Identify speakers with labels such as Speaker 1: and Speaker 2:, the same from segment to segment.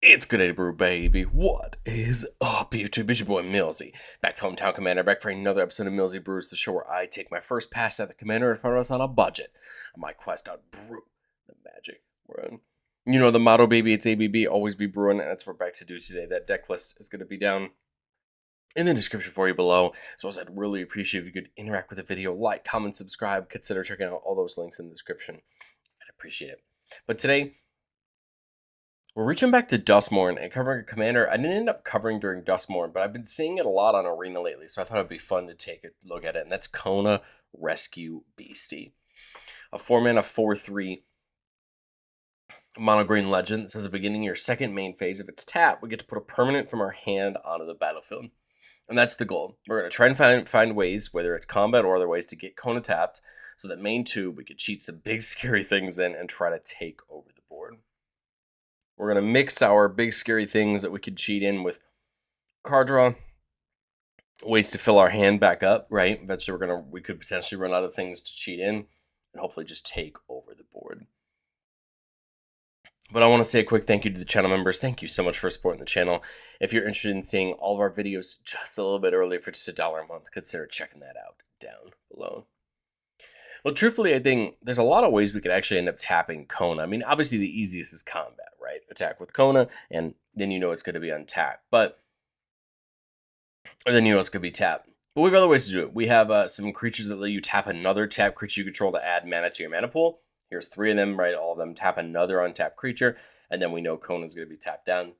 Speaker 1: It's good day, brew, baby. What is up, YouTube? It's your boy Millsy, back to Hometown Commander, back for another episode of Millsy Brews, the show where I take my first pass at the Commander in front of us on a budget on my quest to brew the magic run. You know the motto, baby. It's ABB, always be brewing, and that's what we're back to do today. That deck list is going to be down in the description for you below. So as I'd really appreciate if you could interact with the video, like, comment, subscribe, consider checking out all those links in the description. I'd appreciate it. But today, we're reaching back to Dustmorn and covering a commander I didn't end up covering during Dustmorn, but I've been seeing it a lot on Arena lately, so I thought it'd be fun to take a look at it, and that's Kona Rescue Beastie. A 4-mana 4/3 mono green legend that says at the beginning of your second main phase, if it's tapped, we get to put a permanent from our hand onto the battlefield. And that's the goal. We're going to try and find ways, whether it's combat or other ways, to get Kona tapped, so that main 2, we could cheat some big scary things in and try to take over the board. We're going to mix our big scary things that we could cheat in with card draw, ways to fill our hand back up, right? Eventually we could potentially run out of things to cheat in and hopefully just take over the board. But I want to say a quick thank you to the channel members. Thank you so much for supporting the channel. If you're interested in seeing all of our videos just a little bit earlier for just $1 a month, consider checking that out down below. Well, truthfully, I think there's a lot of ways we could actually end up tapping Kona. I mean, obviously the easiest is combat, right? Attack with Kona, and then you know it's going to be untapped. Or then you know it's going to be tapped. But we have other ways to do it. We have some creatures that let you tap another tap creature you control to add mana to your mana pool. Here's 3 of them, right? All of them tap another untapped creature, and then we know Kona's going to be tapped down.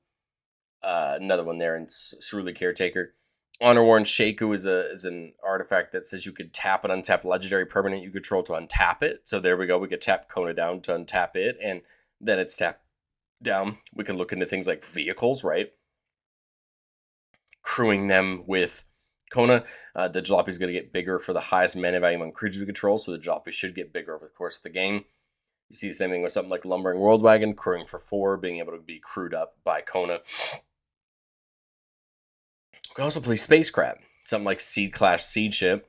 Speaker 1: Another one there in Cerulean Caretaker. Honor-Worn Shaku is an artifact that says you could tap an untapped legendary permanent you control to untap it. So there we go. We could tap Kona down to untap it, and then it's tapped down. We can look into things like vehicles, right? Crewing them with Kona. The jalopy is going to get bigger for the highest mana value on creatures we control, so the jalopy should get bigger over the course of the game. You see the same thing with something like Lumbering World Wagon, crewing for 4, being able to be crewed up by Kona. We can also play Spacecraft, something like Seed Clash Seed Ship.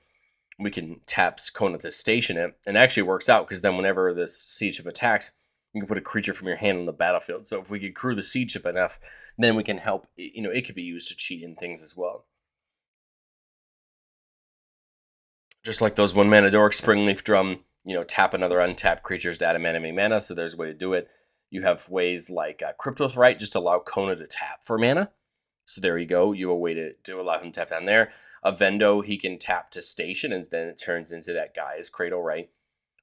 Speaker 1: We can tap Kona to station it, and it actually works out because then whenever this Seed Ship attacks, you can put a creature from your hand on the battlefield. So if we could crew the Seed Ship enough, then we can help, it could be used to cheat in things as well. Just like those 1-mana Dork, Springleaf Drum, tap another untapped creatures to add a mana, so there's a way to do it. You have ways like Cryptothrite, just allow Kona to tap for mana. So there you go. You have a way to allow him to tap down there. A Vendo, he can tap to station, and then it turns into that guy's Cradle, right?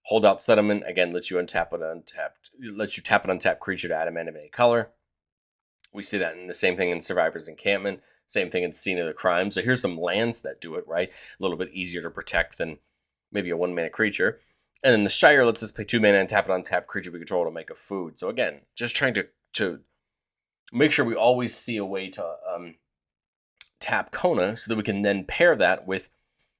Speaker 1: Holdout Settlement, again, lets you tap an untapped creature to add a mana of any color. We see that in the same thing in Survivor's Encampment, same thing in Scene of the Crime. So here's some lands that do it, right? A little bit easier to protect than maybe a 1-mana creature. And then the Shire lets us pay 2 mana and tap an untapped creature we control to make a food. So again, just trying to make sure we always see a way to tap Kona so that we can then pair that with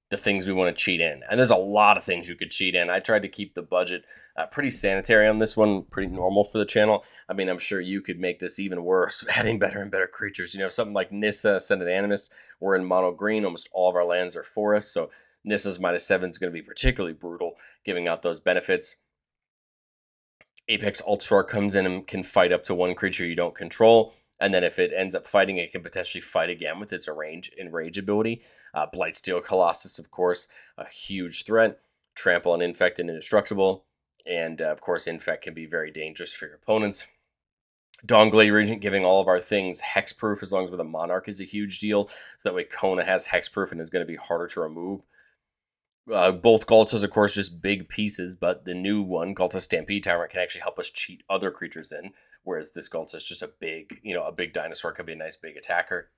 Speaker 1: the things we want to cheat in. And there's a lot of things you could cheat in. I tried to keep the budget pretty sanitary on this one, pretty normal for the channel. I mean, I'm sure you could make this even worse, adding better and better creatures. Something like Nissa, Ascended Animus, we're in mono green. Almost all of our lands are forests, so Nissa's -7 is going to be particularly brutal, giving out those benefits. Apex Ultra comes in and can fight up to 1 creature you don't control. And then if it ends up fighting, it can potentially fight again with its enrage ability. Blightsteel Colossus, of course, a huge threat. Trample on Infect and Indestructible. And, of course, Infect can be very dangerous for your opponents. Dawnglade Regent giving all of our things hexproof as long as we're the Monarch is a huge deal. So that way Kona has hexproof and is going to be harder to remove. Both Galtas, of course, just big pieces, but the new one, Galta Stampede Tyrant, can actually help us cheat other creatures in, whereas this Galta is just a big dinosaur, could be a nice big attacker.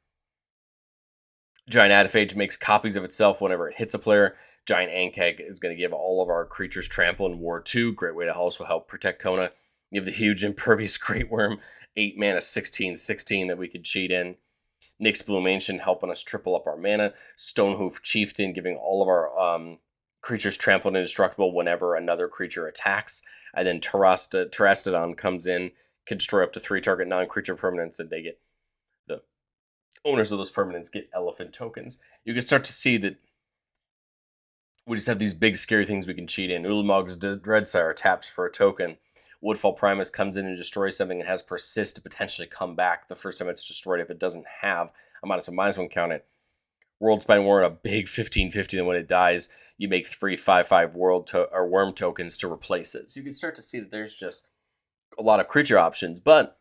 Speaker 1: Giant Adaphage makes copies of itself whenever it hits a player. Giant Ankeg is going to give all of our creatures trample in War 2, great way to also help protect Kona. You have the huge Impervious Great Worm, 8 mana, 16/16 that we could cheat in. Nyx Bloom Ancient helping us triple up our mana. Stonehoof Chieftain giving all of our creatures trampled and indestructible whenever another creature attacks. And then Terastodon comes in, can destroy up to 3 target non-creature permanents, and the owners of those permanents get elephant tokens. You can start to see that we just have these big scary things we can cheat in. Ulamog's Dreadsire taps for a token. Woodfall Primus comes in and destroys something and has Persist to potentially come back the first time it's destroyed if it doesn't have a -1/-1 counter. Worldspine Warren, a big 15/50, then when it dies, you make 3 5/5 worm tokens to replace it. So you can start to see that there's just a lot of creature options, but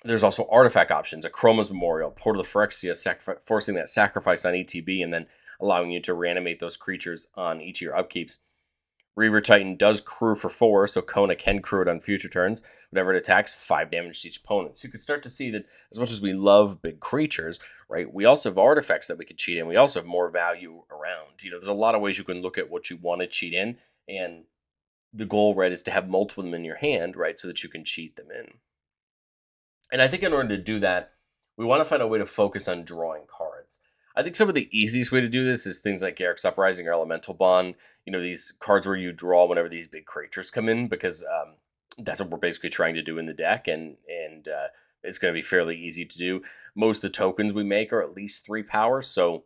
Speaker 1: there's also artifact options, a Chroma's Memorial, Portal of Phyrexia, forcing that sacrifice on ETB and then allowing you to reanimate those creatures on each of your upkeeps. Reaver Titan does crew for 4, so Kona can crew it on future turns. Whenever it attacks, 5 damage to each opponent. So you can start to see that as much as we love big creatures, right, we also have artifacts that we could cheat in. We also have more value around. There's a lot of ways you can look at what you want to cheat in, and the goal, right, is to have multiple of them in your hand, right, so that you can cheat them in. And I think in order to do that, we want to find a way to focus on drawing cards. I think some of the easiest way to do this is things like Garruk's Uprising or Elemental Bond. These cards where you draw whenever these big creatures come in, because that's what we're basically trying to do in the deck, and it's going to be fairly easy to do. Most of the tokens we make are at least 3 power, so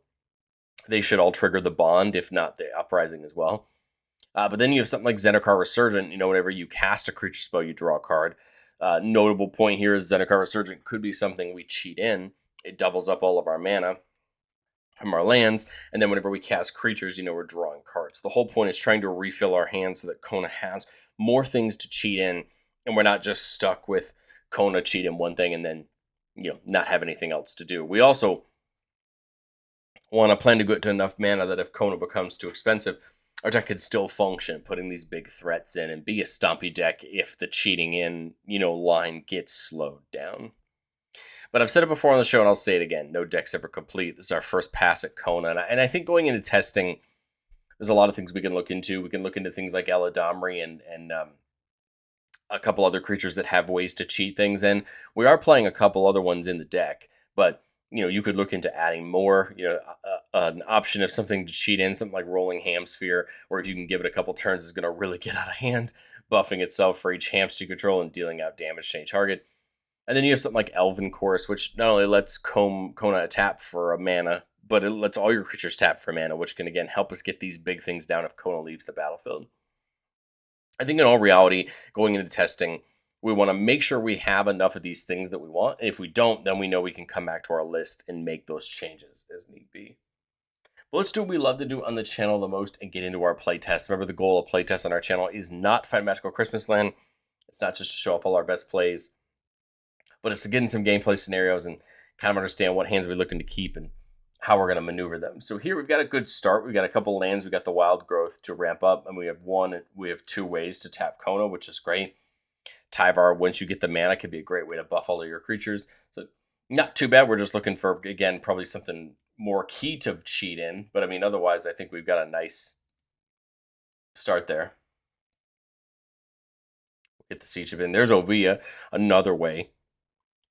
Speaker 1: they should all trigger the Bond, if not the Uprising as well. But then you have something like Zendikar Resurgent. Whenever you cast a creature spell, you draw a card. Notable point here is Zendikar Resurgent could be something we cheat in. It doubles up all of our mana from our lands, and then whenever we cast creatures, we're drawing cards. The whole point is trying to refill our hands so that Kona has more things to cheat in, and we're not just stuck with Kona cheat in one thing and then, not have anything else to do. We also want to plan to get to enough mana that if Kona becomes too expensive, our deck could still function, putting these big threats in and be a stompy deck if the cheating in, line gets slowed down. But I've said it before on the show, and I'll say it again. No deck's ever complete. This is our first pass at Kona. And I think going into testing, there's a lot of things we can look into. We can look into things like Eladamri and a couple other creatures that have ways to cheat things in. We are playing a couple other ones in the deck, but you could look into adding more, an option of something to cheat in, something like Rolling Hamsphere, or if you can give it a couple turns, it's going to really get out of hand, buffing itself for each hamster you control and dealing out damage to any target. And then you have something like Elven Chorus, which not only lets Kona tap for a mana, but it lets all your creatures tap for mana, which can, again, help us get these big things down if Kona leaves the battlefield. I think in all reality, going into testing, we want to make sure we have enough of these things that we want. And if we don't, then we know we can come back to our list and make those changes as need be. But let's do what we love to do on the channel the most and get into our playtest. Remember, the goal of playtest on our channel is not to find Magical Christmas Land. It's not just to show off all our best plays, but it's to get in some gameplay scenarios and kind of understand what hands we're looking to keep and how we're going to maneuver them. So here we've got a good start. We've got a couple lands. We've got the Wild Growth to ramp up, and we have 2 ways to tap Kona, which is great. Tyvar, once you get the mana, could be a great way to buff all of your creatures. So not too bad. We're just looking for, again, probably something more key to cheat in. But otherwise, I think we've got a nice start there. Get the Siege in. There's Ovia, another way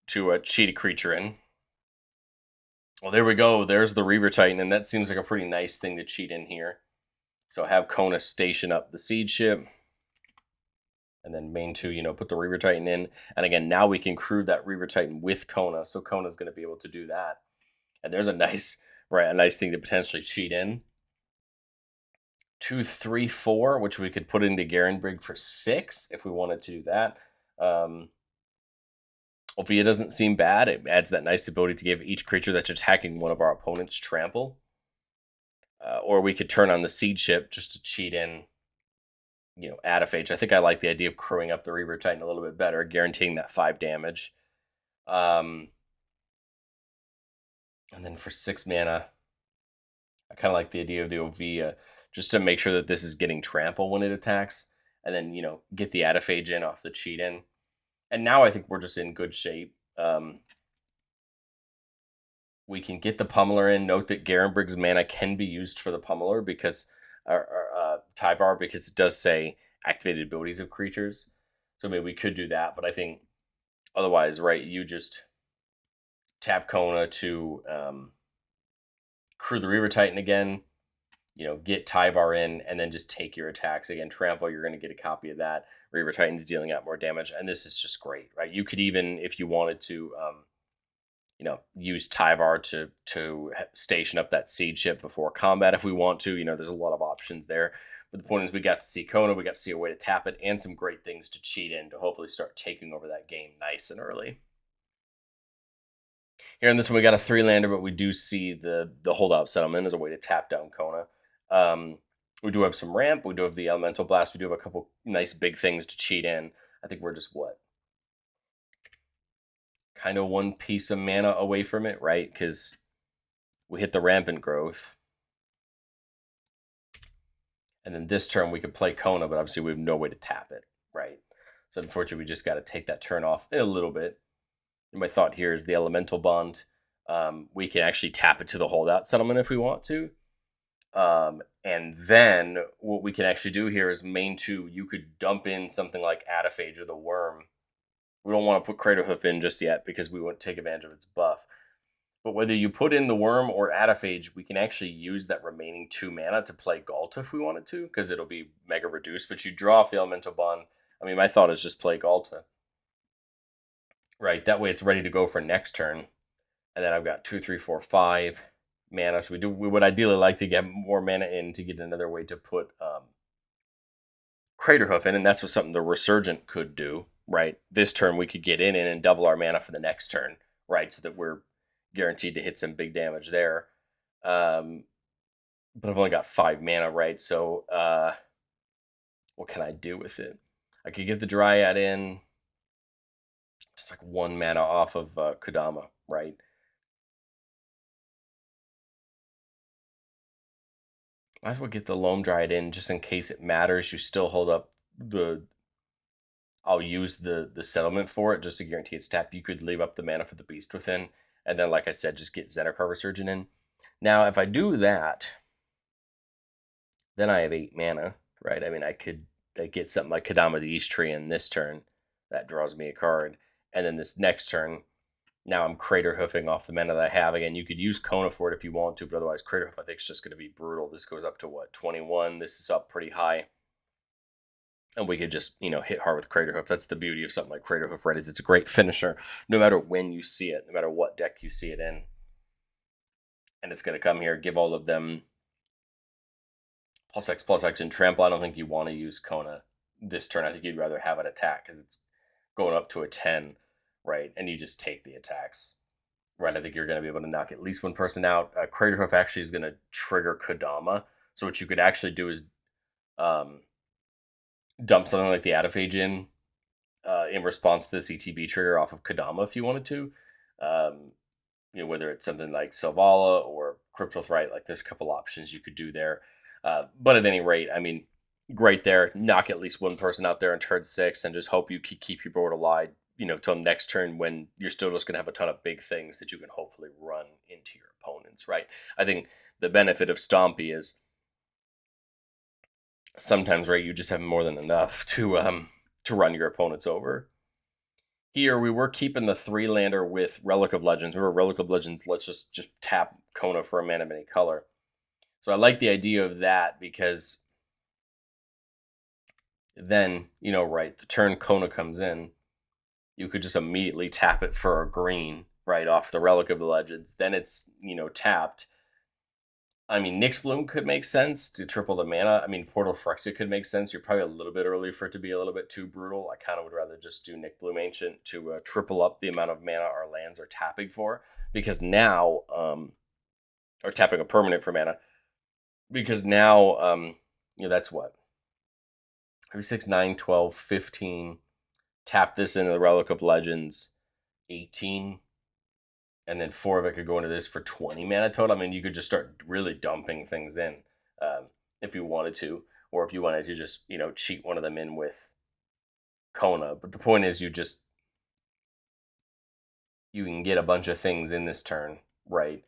Speaker 1: to cheat a creature in. Well, there we go. There's the Reaver Titan, and that seems like a pretty nice thing to cheat in here. So have Kona station up the Siege Ship. And then main 2, put the Reaver Titan in. And again, now we can crew that Reaver Titan with Kona, so Kona's going to be able to do that. And there's a nice thing to potentially cheat in. 2, 3, 4, which we could put into Garenbrig for 6 if we wanted to do that. Ovia doesn't seem bad. It adds that nice ability to give each creature that's attacking one of our opponents trample. Or we could turn on the Siege Ship just to cheat in, Adaphage. I think I like the idea of crewing up the Reaver Titan a little bit better, guaranteeing that 5 damage. And then for 6 mana, I kind of like the idea of the Ovia, just to make sure that this is getting trample when it attacks, and then, get the Adaphage in off the cheat in. And now I think we're just in good shape. We can get the Pummeler in. Note that Garenbrig's mana can be used for the Pummeler because Tyvar, because it does say activated abilities of creatures. So maybe we could do that, but I think otherwise, right, you just tap Kona to crew the Reaver Titan again, get Tyvar in, and then just take your attacks. Again, trample, you're going to get a copy of that. Reaver Titan's dealing out more damage, and this is just great, right? You could even, if you wanted to, use Tyvar to station up that siege ship before combat if we want to. There's a lot of options there. But the point is, we got to see Kona, we got to see a way to tap it, and some great things to cheat in to hopefully start taking over that game nice and early. Here in this one, we got a 3-lander, but we do see the holdout settlement as a way to tap down Kona. We do have some ramp. We do have the elemental blast. We do have a couple nice big things to cheat in. I think we're just kind of one piece of mana away from it, right? Because we hit the rampant growth. And then this turn we could play Kona, but obviously we have no way to tap it, right? So unfortunately, we just got to take that turn off a little bit. And my thought here is the elemental bond. We can actually tap it to the holdout settlement if we want to. And then what we can actually do here is main 2, you could dump in something like Adaphage or the Worm. We don't want to put Craterhoof in just yet because we won't take advantage of its buff. But whether you put in the Worm or Adaphage, we can actually use that remaining 2 mana to play Galta if we wanted to, because it'll be mega reduced. But you draw off the Elemental Bond. I mean, my thought is just play Galta. Right, that way it's ready to go for next turn. And then I've got 2, 3, 4, 5 mana. So we would ideally like to get more mana in to get another way to put Craterhoof in, and that's what something the Resurgent could do, right? This turn we could get in and double our mana for the next turn, right? So that we're guaranteed to hit some big damage there. But I've only got 5 mana, right? So what can I do with it? I could get the Dryad in, just like 1 mana off of Kodama, right? Might as well get the Loam Dryad in just in case it matters. You still hold up the... I'll use the settlement for it just to guarantee it's tapped. You could leave up the mana for the Beast Within. And then, like I said, just get Zendikar Resurgent in. Now, if I do that, then I have 8 mana, right? I mean, I get something like Kodama the East Tree in this turn. That draws me a card. And then this next turn, now I'm Crater Hoofing off the mana that I have. Again, you could use Kona for it if you want to, but otherwise Crater Hoof I think is just going to be brutal. This goes up to, 21? This is up pretty high. And we could just, hit hard with Crater Hoof. That's the beauty of something like Crater Hoof, right? Is it's a great finisher no matter when you see it, no matter what deck you see it in. And it's going to come here, give all of them +X and trample. I don't think you want to use Kona this turn. I think you'd rather have it attack because it's going up to a 10, right? And you just take the attacks, right? I think you're going to be able to knock at least one person out. Crater Hoof actually is going to trigger Kodama. So what you could actually do is dump something like the Adaphage in response to the CTB trigger off of Kodama if you wanted to. Whether it's something like Selvala or Cryptothrite, like there's a couple options you could do there. But at any rate, I mean, great there. Knock at least one person out there in turn 6 and just hope you keep your board alive, till next turn when you're still just going to have a ton of big things that you can hopefully run into your opponents, right? I think the benefit of Stompy is sometimes, right, you just have more than enough to run your opponents over. Here, we were keeping the 3-lander with Relic of Legends. Remember, Relic of Legends, let's just tap Kona for a mana of any color. So I like the idea of that because then, right, the turn Kona comes in, you could just immediately tap it for a green, right, off the Relic of the Legends. Then it's, tapped. I mean, Nyx Bloom could make sense to triple the mana. I mean, Portal Phyrexia could make sense. You're probably a little bit early for it to be a little bit too brutal. I kind of would rather just do Nyx Bloom Ancient to triple up the amount of mana our lands are tapping for. Because now, or tapping a permanent for mana. Because now, that's what? 3, 6, 9, 12, 15. Tap this into the Relic of Legends. 18. And then 4 of it could go into this for 20 mana total. I mean, you could just start really dumping things in if you wanted to. Or if you wanted to just, cheat one of them in with Kona. But the point is you can get a bunch of things in this turn, right?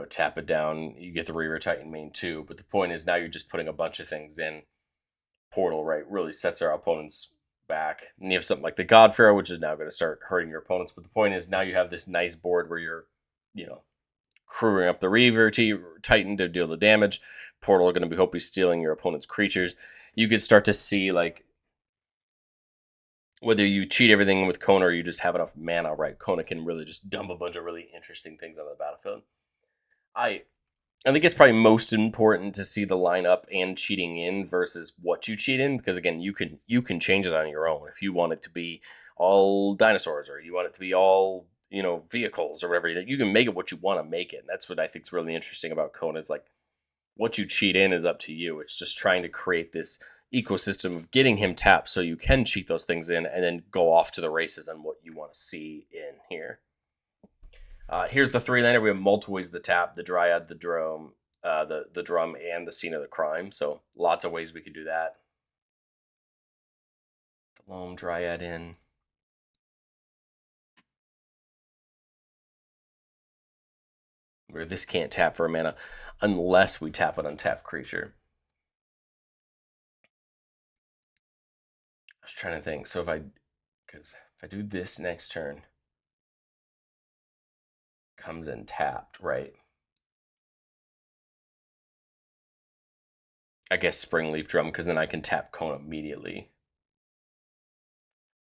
Speaker 1: Tap it down. You get the Reaver Titan main too. But the point is now you're just putting a bunch of things in. Portal, right, really sets our opponents back. And you have something like the God Pharaoh, which is now going to start hurting your opponents. But the point is now you have this nice board where you're, crewing up the Reaver Titan to deal the damage. Portal are going to be hopefully stealing your opponent's creatures. You could start to see, like, whether you cheat everything with Kona or you just have enough mana, right? Kona can really just dump a bunch of really interesting things on the battlefield. I I think it's probably most important to see the lineup and cheating in versus what you cheat in, because again, you can change it on your own if you want it to be all dinosaurs or you want it to be all vehicles or whatever. You can make it what you want to make it. And that's what I think is really interesting about Kona is like what you cheat in is up to you. It's just trying to create this ecosystem of getting him tapped so you can cheat those things in and then go off to the races on what you want to see in here. Here's the three laner. We have multiple ways to tap: the Dryad, the Drum, the Drum, and the Scene of the Crime. So lots of ways we could do that. The Loam Dryad in. Where this can't tap for a mana unless we tap an untapped creature. I was trying to think. So if I do this next turn, comes in tapped, right? I guess Springleaf Drum, because then I can tap Kona immediately.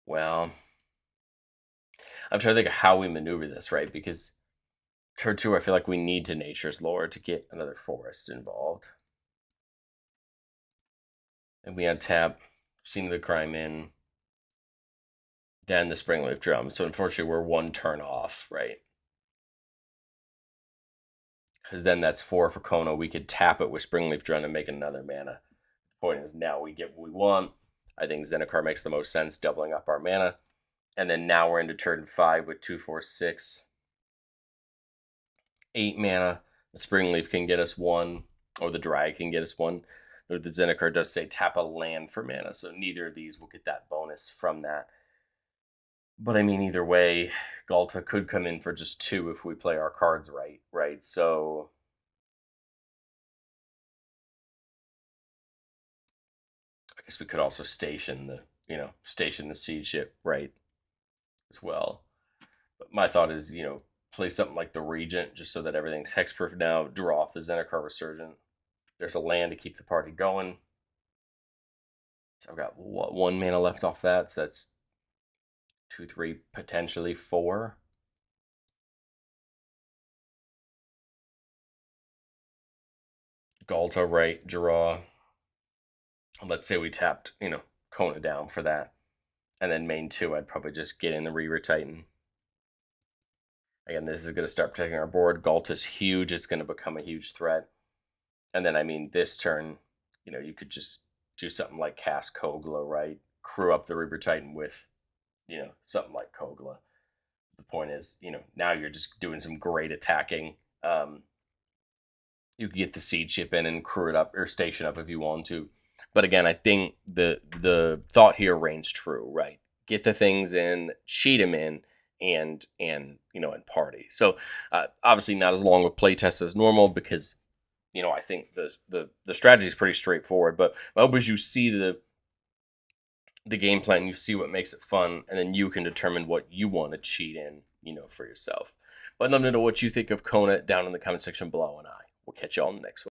Speaker 1: Well, I'm trying to think of how we maneuver this, right? Because turn 2, I feel like we need to Nature's Lore to get another forest involved. And we untap Scene of the Crime in, then the Springleaf Drum. So unfortunately, we're one turn off, right? Because then that's 4 for Kona. We could tap it with Springleaf Drum and make another mana. The point is now we get what we want. I think Zendikar makes the most sense, doubling up our mana. And then now we're into turn 5 with 2, 4, 6. 8 mana. The Springleaf can get us 1, or the Drag can get us 1. Or the Zendikar does say tap a land for mana, so neither of these will get that bonus from that. But I mean, either way, Galta could come in for just 2 if we play our cards right? So I guess we could also station the siege ship, right, as well. But my thought is, play something like the Regent, just so that everything's hexproof now, draw off the Zendikar Resurgent. There's a land to keep the party going. So I've got 1 mana left off that, so that's 2, 3, potentially 4. Galta, right, draw. Let's say we tapped, Kona down for that. And then main 2, I'd probably just get in the Reaver Titan. Again, this is going to start protecting our board. Galta's huge. It's going to become a huge threat. And then, I mean, this turn, you could just do something like cast Kogla, right? Crew up the Reaver Titan with, something like Kogla. The point is, now you're just doing some great attacking. You could get the siege ship in and crew it up or station up if you want to. But again, I think the thought here reigns true, right? Get the things in, cheat them in, and party. So obviously not as long with playtest as normal because I think the strategy is pretty straightforward. But my hope is you see the game plan, you see what makes it fun, and then you can determine what you want to cheat in, for yourself. But let me know what you think of Kona down in the comment section below, and I will catch you all in the next one.